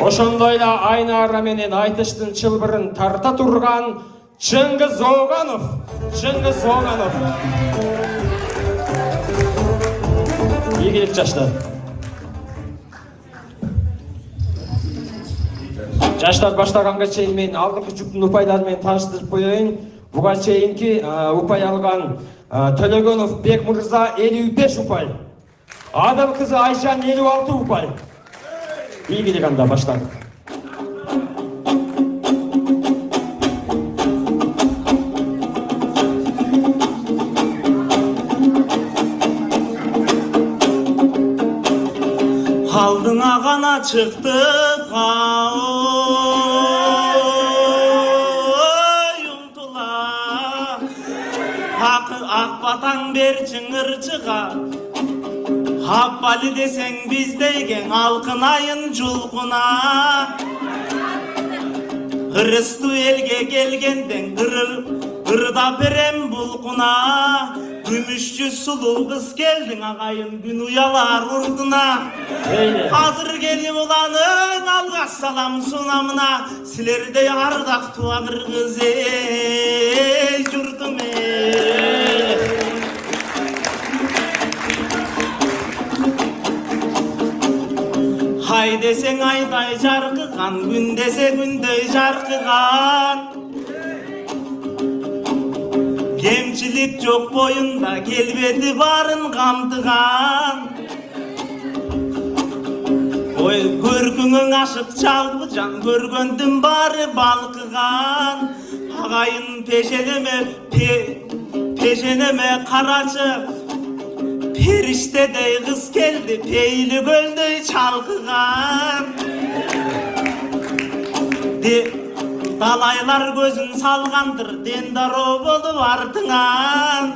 Ошондой эле Айнара менен айтыштын чылбырын тарта турган Чыңгыз Оганов. Ийгилик жаштар. Жаштар баштаганга чейин мен алдыңкы жүктүн упайлары менен тааныштырып коеюн. Буга чейинки упай алган Төлөгөнов Бек мырза 55 упай. Адам кызы Айшан 56 упай. Ийгилик анда баштадык. Алдыңа ғана чыктык ұмтыла ак батаң бер чыңырчыга Хаппалы десең биздейген алкынайын жулкуна Ырыстуу элге келгенден ырда берем булкуна Күмүшчү сулуу кыз келдиң агайын күн уялар урдуна Азыр келип уланын алгаш салам сунамына Силердей ардактуу агыр кыз журтум Ай десең айдай жаркыган, күн десе күндөй жаркыган Кемчилик жок боюнда келбети барын камтыган Ой көркүңөң ашык чалпы жан көргөндүн бары балкыган Агайын пешенеме карачы Периштедей кыз келди пейли көлдөй чалкыган Далайлар көзүн салгандыр дендаро болуп артыңан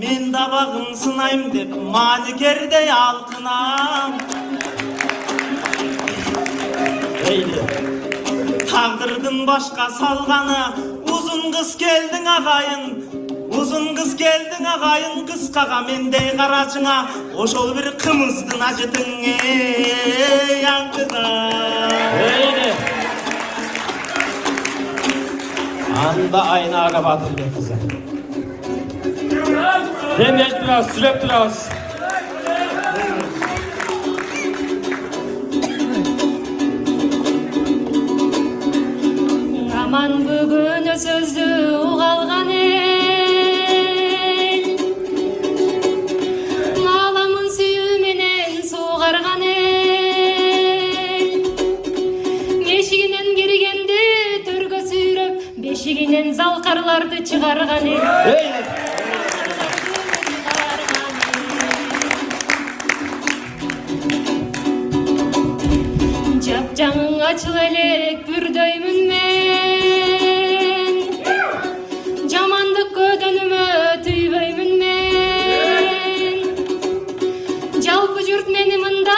Мен дабагын сынайм деп маникердей алкынам Тагдырдын башка салганы узун кыз келдиң агайын кыскага мендей карачыңа Ошол бир кымыздын ажытың аңкыга Анда Айнара Батырбек кызы. Демеш турабыз, сүйлөп турабыз. Аман бүгүн сөздү угалган эл Аламын сүйүү менен сугарган эл Мешигинен киргенде төргө сүйрөп Бешигинен залкарларды чыгарган эл Жапжаңың ачыл элек бүрдөймүн мен Жамандык көдөнүмө түйбөймүн мен Жалпы журт мени мында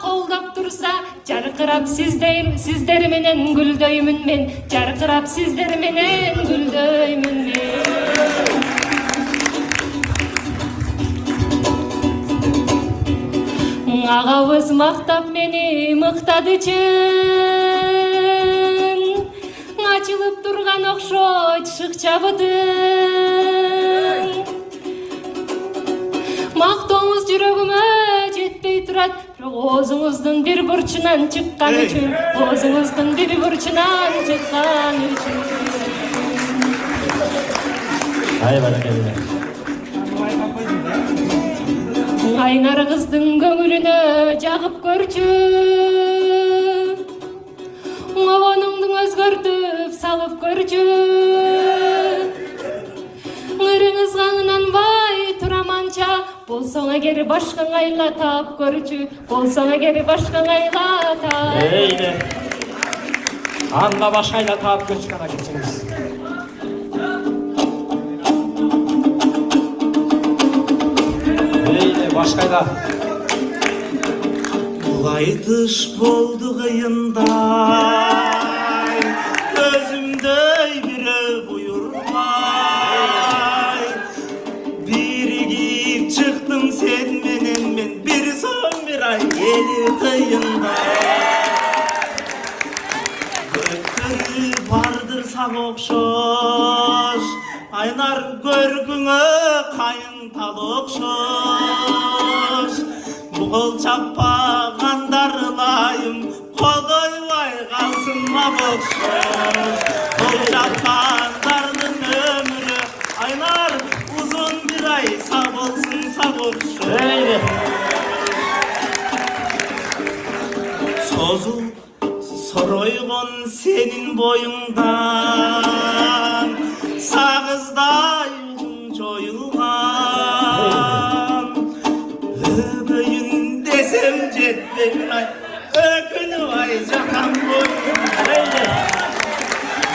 колдоп турса Жаркырап сиздер менен гүлдөймүн мен Жаркырап сиздер менен гүлдөймүн мен Агабыз мактап мени мыктады чын Ачылып турган окшойт шыкча бытың Мактооңуз жүрөгүмө жетпей турат Бирок оозуңуздун бир бурчунан чыккан үчүн Оозуңуздун бир бурчунан чыккан үчүн Ай баракалла Айнар кыздын көңүлүнө жагып көрчү Обонуңду өзгөртүп салып көрчү Ырыңыз каңынанбай тураманча Болсоң эгер башкаңайла таап көрчү Болсоң эгер башкаңайла таап Анда башкайла таап көрчү кана кетсеңиз Башкайда Айтыш болду кыйындай Өзүмдөй бирөө буйрулай Биригип чыктым сен менен мен Бир соң бир ай эли кыйындай окшош айнар көргүңө кайын тал окшош бугул чаппагандар ылайым кодойбой калсын мак окшош бул чапкандардын өмүрү айнар узун бир ай сак болсун сак окшош созул соройгон сенин боюңдан сагыздай жоюлган өбөйүн десем жетпек ай өкүнүп ай жатам боюңда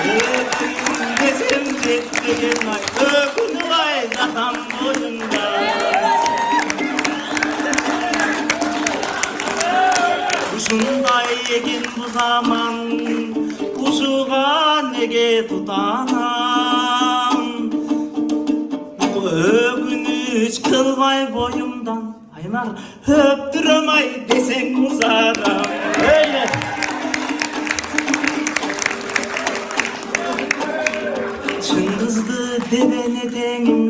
өбөйүн десем жетпеген ай өкүнүп ай жатам боюңда ушундай экен бу заман кушуга неге тутанам өкүнүч кылбай боюмдан айнар өптүрөм ай десең узарам чындызды дебене теңим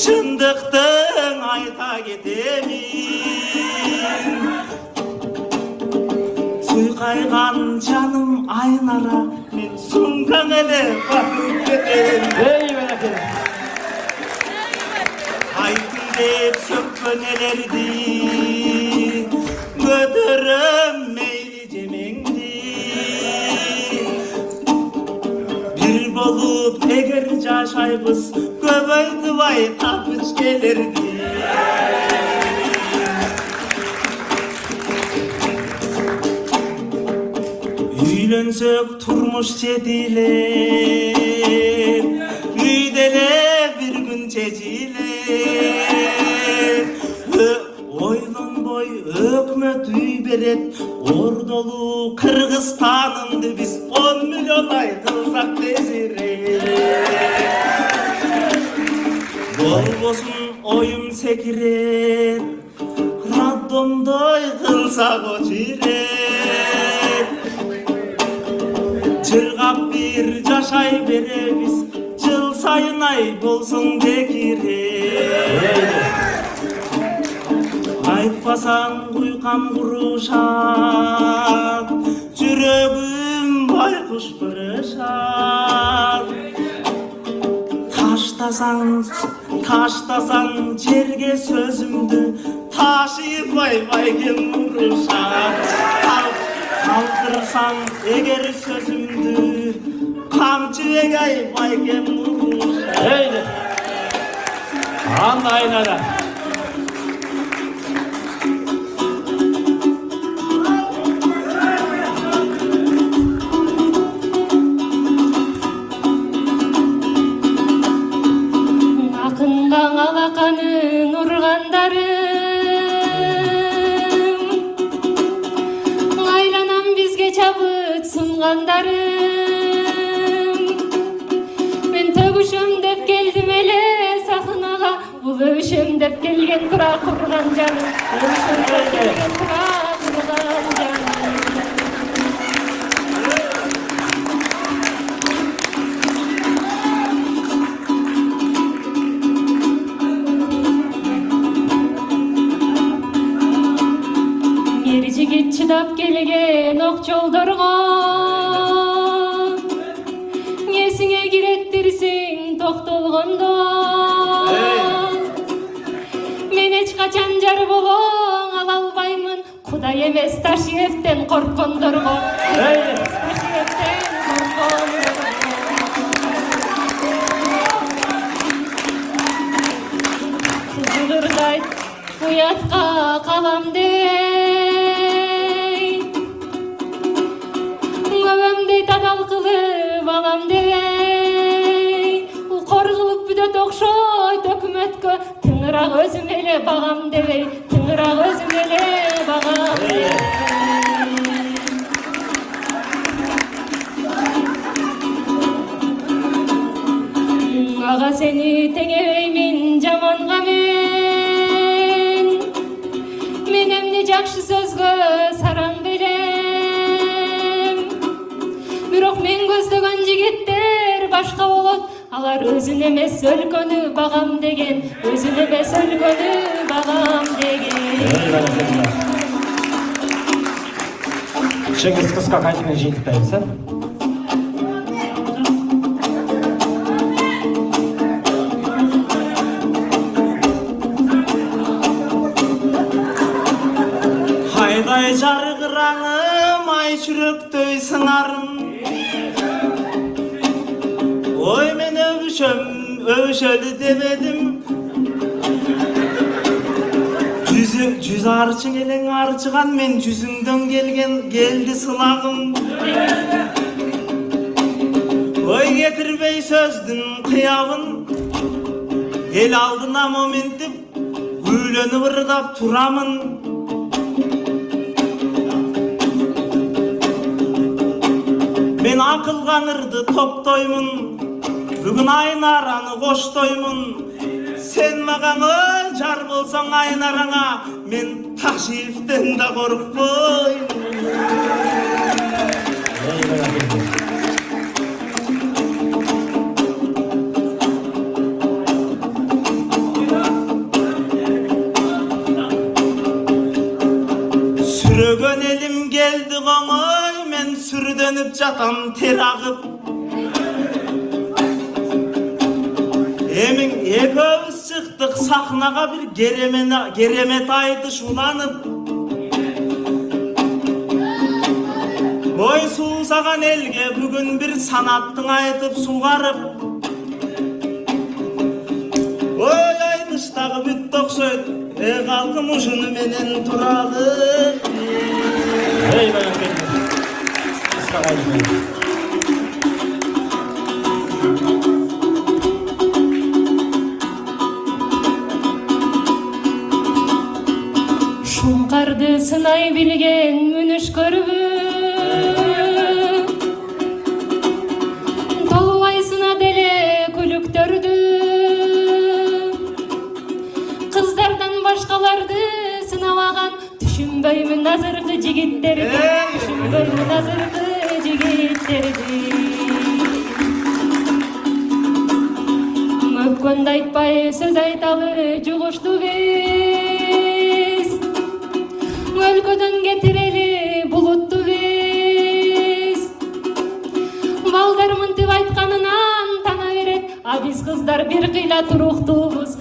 чындыктың айта кетемин суйкайган жаным айнара мен сумкаң эле батып кетем айтын деп сөккөн элерди көтөрөм мейли жемеңди бир болуп эгер жашайбыз көбөйтүбай тапычкелерди үйлөнсөк турмуш жетилет үйдө эле бир күн чечилет ойлонбой өкмөт үй берет ордолуу Кыргызстанымды биз 10 миллион ай кылсак тезирет болбосун оюм секирет роддомдой кылсак очирет жыргап бир жашай беребиз жыл сайын ай болсун бекирет айтпасаң уйкам курушат жүрөгүм байкуш кырышат таштасаң жерге сөзүмдү ташыйып байкем урушат калтырсаң эгер сөзүмдү камчы эгай байкем урушат Анна айнара акындаң алаканын ургандарым айланам бизге чабыт сунгандарым мен төгүшөм деп келдим эле сахнага бул өбүшөм деп келген тура курган жаным өбүшөм деп келген тура курган жаным жигит чыдап келген ок жолдорго эсиңе киреттирсиң токтолгондо мен эч качан жар боло ала албаймын Кудай эмес Ташиевден корккондорго кызылырдайт уятка калам татал кылып алам дебей укор кылып бүдөт окшойт өкмөткө тыңыраак өзүм эле багам дебей тыңыраак өзүм эле багам ага сени теңебеймин жаманга мен эмне жакшы сөзгө сараң белем бирок мен көздөгөн жигиттер башка болот. Алар өзүн эмес өлкөнү багам деген, өзүн эмес өлкөнү багам деген. Чыңгыз кыска кантимен жыйынтыктайбыз, Hayday jargırağım ay çürüktөй sınarım. Oy men övüşölü demedim. Жүз арчың елең арчыған мен жүзіңден келді сылағым. Ой кетірбей сөздің қиявын, ел алдына моментіп, үйлені ырдап тұрамын. Мен ақылғанырды топтоймын, бүгін айнараны қоштоймын. Sen mağana jar bolsaң айнараңа, мен Ташиевтен да қорықпаймын. Сүрөгөн елім келді қоңой, мен сүрдөнүп жатам тер ағып. Эмин экөөбүз чыктык сахнага бир керемет айтыш уланып. Ой суусаган элге бүгүн бир санаттың айтып сугарып. Ой айтыштагы бүттү окшойт, калкым ушуну менен туралы. Шуңқарды сынай білген мүніш көрбі, толуай сына деле күліктөрді. Қыздардан башқаларды сыналаған, түшінбөймін азырғы жигиттерді, түшінбөймін азырғы жигиттерді. Мөккөнді айтпай сөз айталы жуғышты біз. Өлкөдөн кетирели булутту биз. Балдар мынтип айтканынан тана берет, а биз кыздар бир кыйла туруктуубуз.